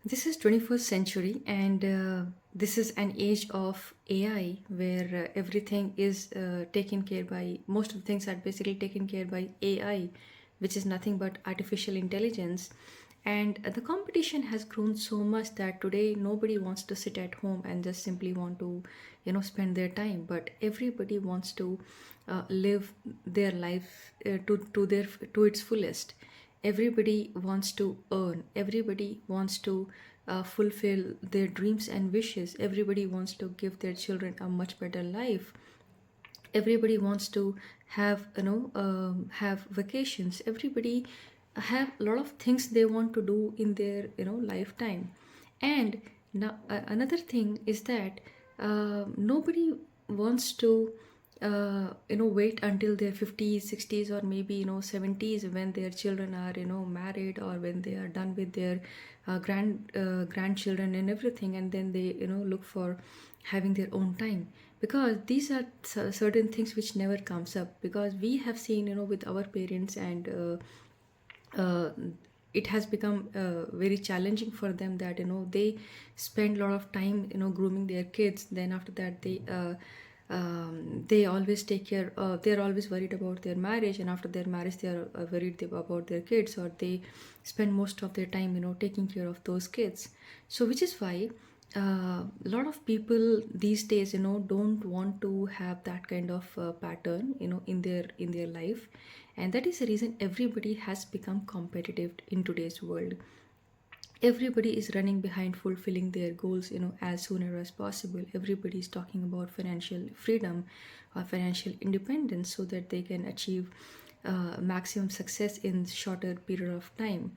This is 21st century, and this is an age of AI where everything is taken care by, most of the things are basically taken care by AI, which is nothing but artificial intelligence. And the competition has grown so much that today nobody wants to sit at home and just simply want to, spend their time, but everybody wants to live their life to its fullest. Everybody wants to earn, everybody wants to fulfill their dreams and wishes, everybody wants to give their children a much better life, everybody wants to have have vacations, everybody have a lot of things they want to do in their lifetime. And now another thing is that nobody wants to wait until their 50s 60s or maybe 70s when their children are married, or when they are done with their grandchildren and everything, and then they look for having their own time, because these are certain things which never comes up, because we have seen with our parents, and it has become very challenging for them, that they spend a lot of time grooming their kids. Then after that they always take care, they're always worried about their marriage, and after their marriage they are worried about their kids, or they spend most of their time taking care of those kids. So which is why a lot of people these days don't want to have that kind of pattern in their life. And that is the reason everybody has become competitive in today's world. Everybody is running behind fulfilling their goals as sooner as possible. Everybody is talking about financial freedom or financial independence, so that they can achieve maximum success in shorter period of time.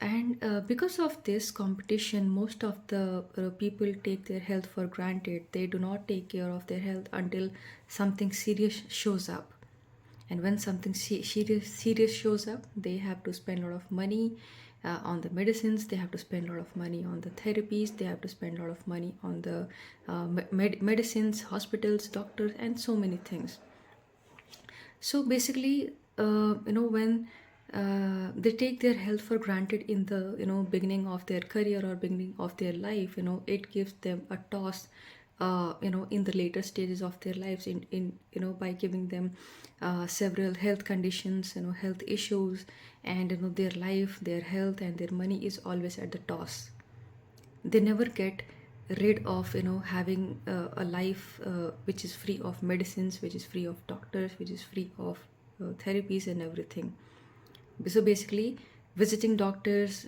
And because of this competition, most of the people take their health for granted. They do not take care of their health until something serious shows up. And when something serious shows up, they have to spend a lot of money on the medicines, they have to spend a lot of money on the therapies, they have to spend a lot of money on the medicines, hospitals, doctors, and so many things. So basically, when they take their health for granted in the beginning of their career or beginning of their life, it gives them a toss in the later stages of their lives, in by giving them several health conditions, health issues, and their life, their health, and their money is always at the toss. They never get rid of having a life which is free of medicines, which is free of doctors, which is free of therapies and everything. So basically, visiting doctors,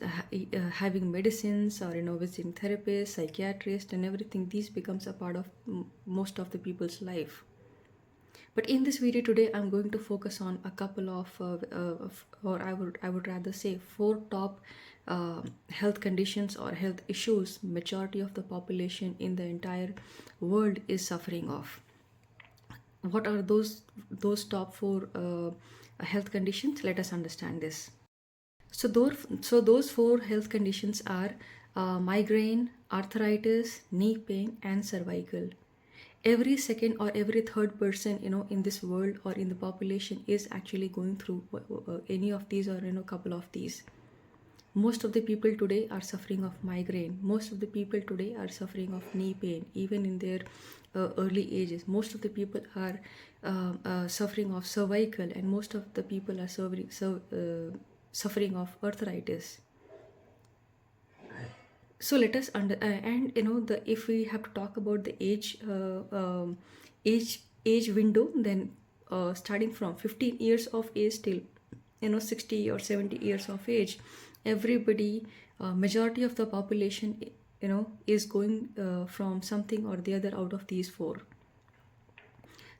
having medicines, or visiting therapists, psychiatrists, and everything, these becomes a part of most of the people's life. But in this video today, I'm going to focus on a couple or I would rather say, four top health conditions or health issues majority of the population in the entire world is suffering of. What are those top four health conditions? Let us understand this. So those four health conditions are migraine, arthritis, knee pain, and cervical. Every second or every third person in this world or in the population is actually going through any of these, or couple of these. Most of the people today are suffering of migraine. Most of the people today are suffering of knee pain, even in their early ages. Most of the people are suffering of cervical, and most of the people are suffering of arthritis. So let us and the if we have to talk about the age window, then starting from 15 years of age till 60 or 70 years of age, everybody, majority of the population is going from something or the other out of these four.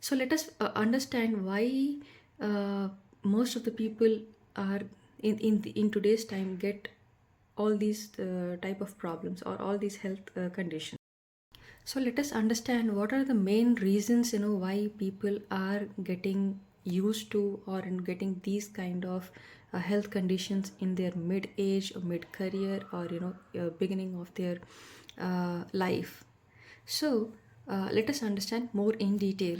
So let us understand why most of the people are in today's time get all these type of problems or all these health conditions. So let us understand what are the main reasons why people are getting used to or in getting these kind of health conditions in their mid age or mid career, or beginning of their life. So let us understand more in detail.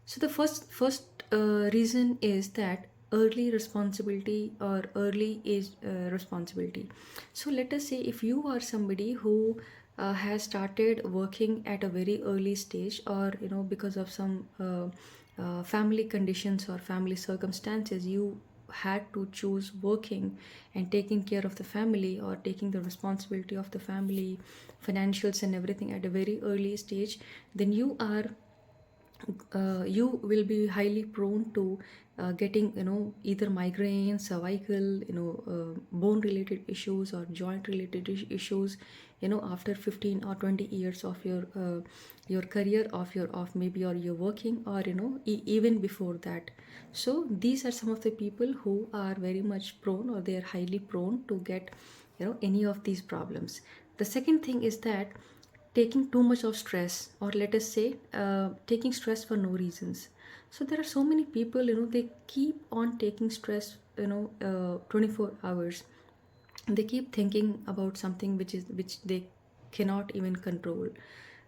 So the first reason is that early responsibility or early age responsibility. So let us say if you are somebody who has started working at a very early stage, or because of some family conditions or family circumstances, you had to choose working and taking care of the family, or taking the responsibility of the family, financials and everything at a very early stage, then you will be highly prone to getting either migraine, cervical, bone related issues or joint related issues, after 15 or 20 years of your career, of maybe, or you're working, or even before that. So these are some of the people who are very much prone, or they are highly prone to get any of these problems. The second thing is that taking too much of stress, or let us say taking stress for no reasons. So there are so many people, they keep on taking stress, 24 hours. They keep thinking about something which they cannot even control.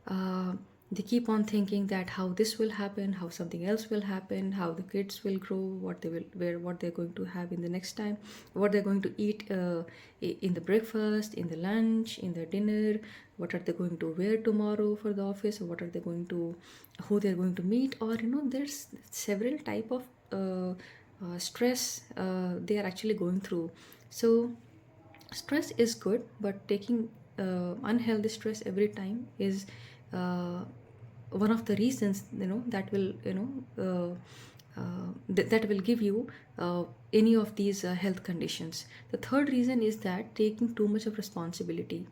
uh, they keep on thinking that how this will happen, how something else will happen, how the kids will grow, what they will wear, what they're going to have in the next time, what they're going to eat in the breakfast, in the lunch, in the dinner, what are they going to wear tomorrow for the office, or what are they going to, who they're going to meet, or there's several type of stress they are actually going through. So stress is good, but taking unhealthy stress every time is uh, one of the reasons, that will that will give you any of these health conditions. The third reason is that taking too much of responsibility.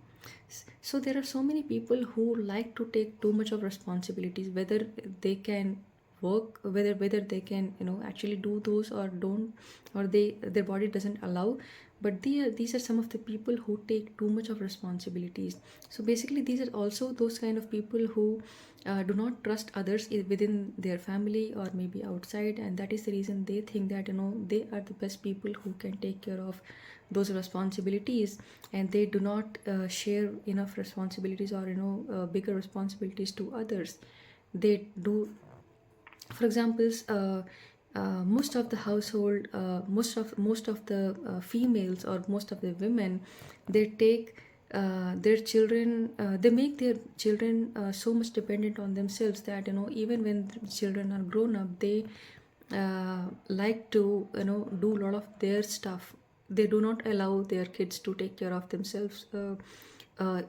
So there are so many people who like to take too much of responsibilities, whether they can work, whether they can actually do those or don't, or their body doesn't allow. But these are some of the people who take too much of responsibilities. So basically these are also those kind of people who do not trust others within their family or maybe outside, and that is the reason they think that they are the best people who can take care of those responsibilities, and they do not share enough responsibilities, or bigger responsibilities to others. They do, for examples, most of the household, most of the females, or most of the women, they take their children, they make their children so much dependent on themselves that even when the children are grown up, they like to do a lot of their stuff. They do not allow their kids to take care of themselves,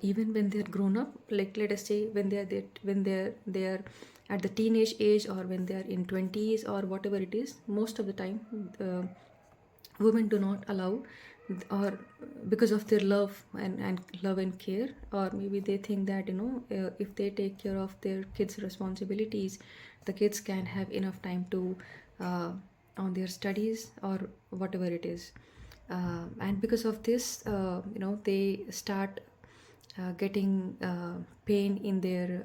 even when they're grown up. Like, let us say when they're at the teenage age, or when they're in 20s, or whatever it is, most of the time women do not allow, or because of their love and love and care, or maybe they think that if they take care of their kids responsibilities, the kids can have enough time to uh, on their studies or whatever it is. And because of this, they start getting pain in their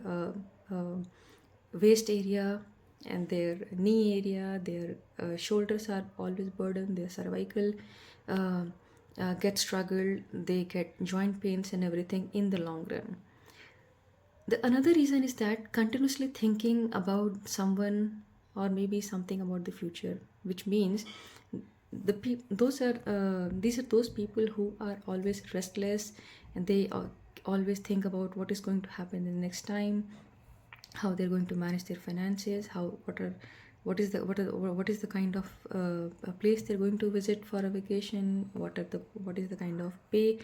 waist area and their knee area. Their shoulders are always burdened, their cervical uh, get struggled, they get joint pains and everything in the long run. The another reason is that continuously thinking about someone, or maybe something about the future, which means those are these are those people who are always restless, and they always think about what is going to happen the next time, how they're going to manage their finances, how what is the kind of a place they're going to visit for a vacation, what is the kind of pay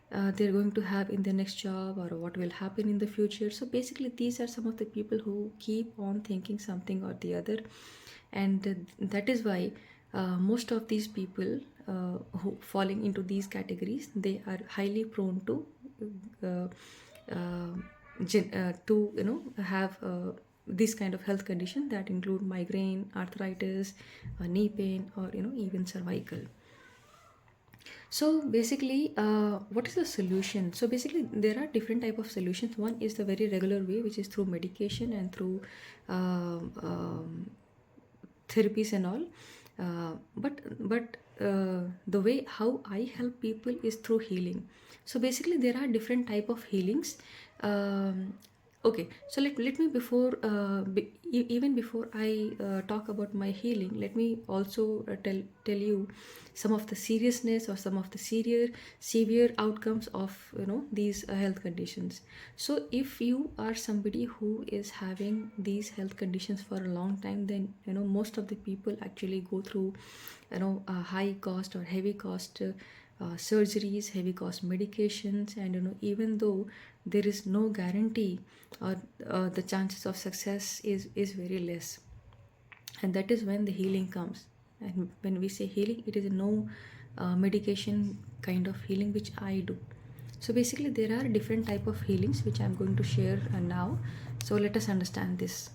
they're going to have in their next job, or what will happen in the future. So basically these are some of the people who keep on thinking something or the other, and that is why most of these people who falling into these categories, they are highly prone to uh, uh, to have this kind of health condition that include migraine, arthritis, knee pain, or even cervical. So basically, what is the solution? So basically, there are different type of solutions. One is the very regular way, which is through medication and through therapies and all. But the way how I help people is through healing. So basically, there are different type of healings. Um, Okay, so let me even before I talk about my healing, let me also tell you some of the seriousness or some of the severe outcomes of these health conditions. So if you are somebody who is having these health conditions for a long time, then most of the people actually go through a high cost or heavy cost surgeries, heavy cost medications, and even though there is no guarantee, or the chances of success is very less. And that is when the healing comes. And when we say healing, it is no medication kind of healing which I do. So basically there are different type of healings which I'm going to share now. So let us understand this.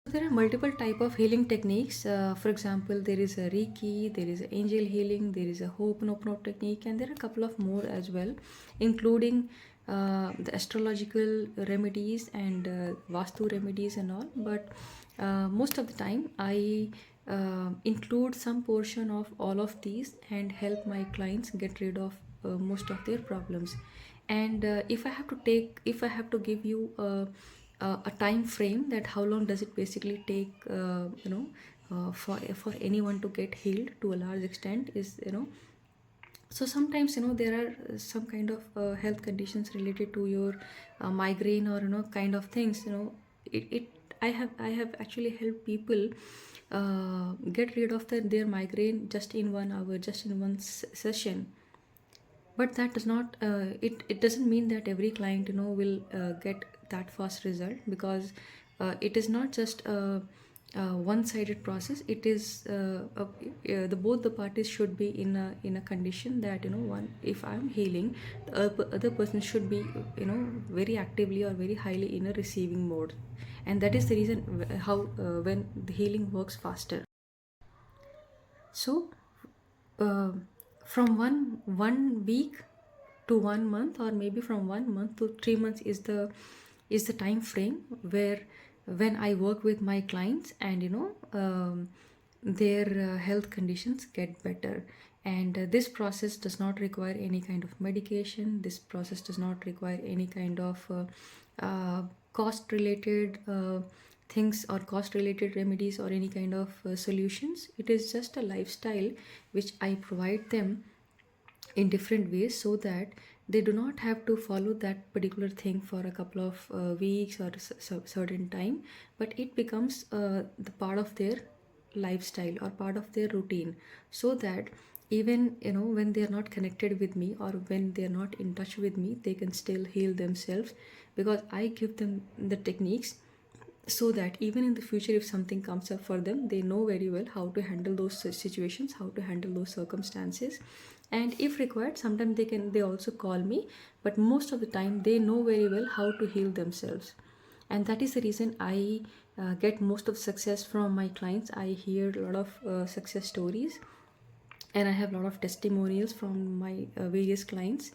There are multiple type of healing techniques. For example, there is a Reiki, there is a angel healing, there is a Ho'oponopono technique, and there are a couple of more as well, including the astrological remedies and Vastu remedies and all. But most of the time, I include some portion of all of these and help my clients get rid of most of their problems. And if I have to give you a time frame, that how long does it basically take for anyone to get healed to a large extent, is so sometimes there are some kind of health conditions related to your migraine, or kind of things. It I have actually helped people get rid of their migraine just in 1 hour, just in one session. But that does not it doesn't mean that every client will get that fast result, because it is not just a one-sided process. It is the both the parties should be in a condition that one, if I'm healing, the other person should be very actively or very highly in a receiving mode. And that is the reason how when the healing works faster. So uh, from one week to 1 month, or maybe from 1 month to 3 months, is the time frame where when I work with my clients, and their health conditions get better. And this process does not require any kind of medication. This process does not require any kind of cost related things, or cost related remedies, or any kind of solutions. It is just a lifestyle which I provide them in different ways, so that they do not have to follow that particular thing for a couple of weeks or certain time, but it becomes the part of their lifestyle or part of their routine, so that even when they are not connected with me, or when they are not in touch with me, they can still heal themselves, because I give them the techniques, so that even in the future, if something comes up for them, they know very well how to handle those situations, how to handle those circumstances. And if required, sometimes they also call me, but most of the time they know very well how to heal themselves. And that is the reason I get most of success from my clients. I hear a lot of success stories, and I have a lot of testimonials from my various clients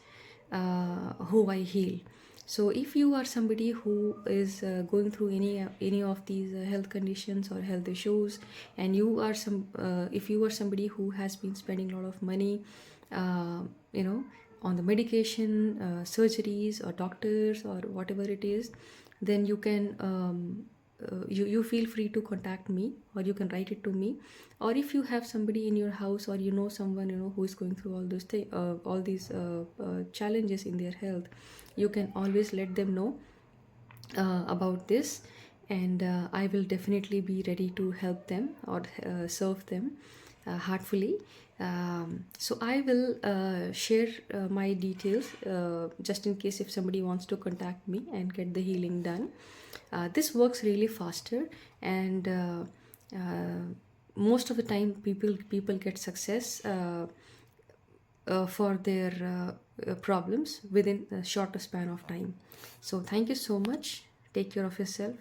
who I heal. So if you are somebody who is going through any of these health conditions or health issues, and you are if you are somebody who has been spending a lot of money, uh, you know, on the medication, surgeries, or doctors, or whatever it is, then you can you feel free to contact me, or you can write it to me. Or if you have somebody in your house, or someone who is going through all these challenges in their health, you can always let them know about this. And I will definitely be ready to help them, or serve them heartfully. So I will share my details, just in case if somebody wants to contact me and get the healing done. This works really faster, and most of the time people get success for their problems within a shorter span of time. So thank you so much. Take care of yourself.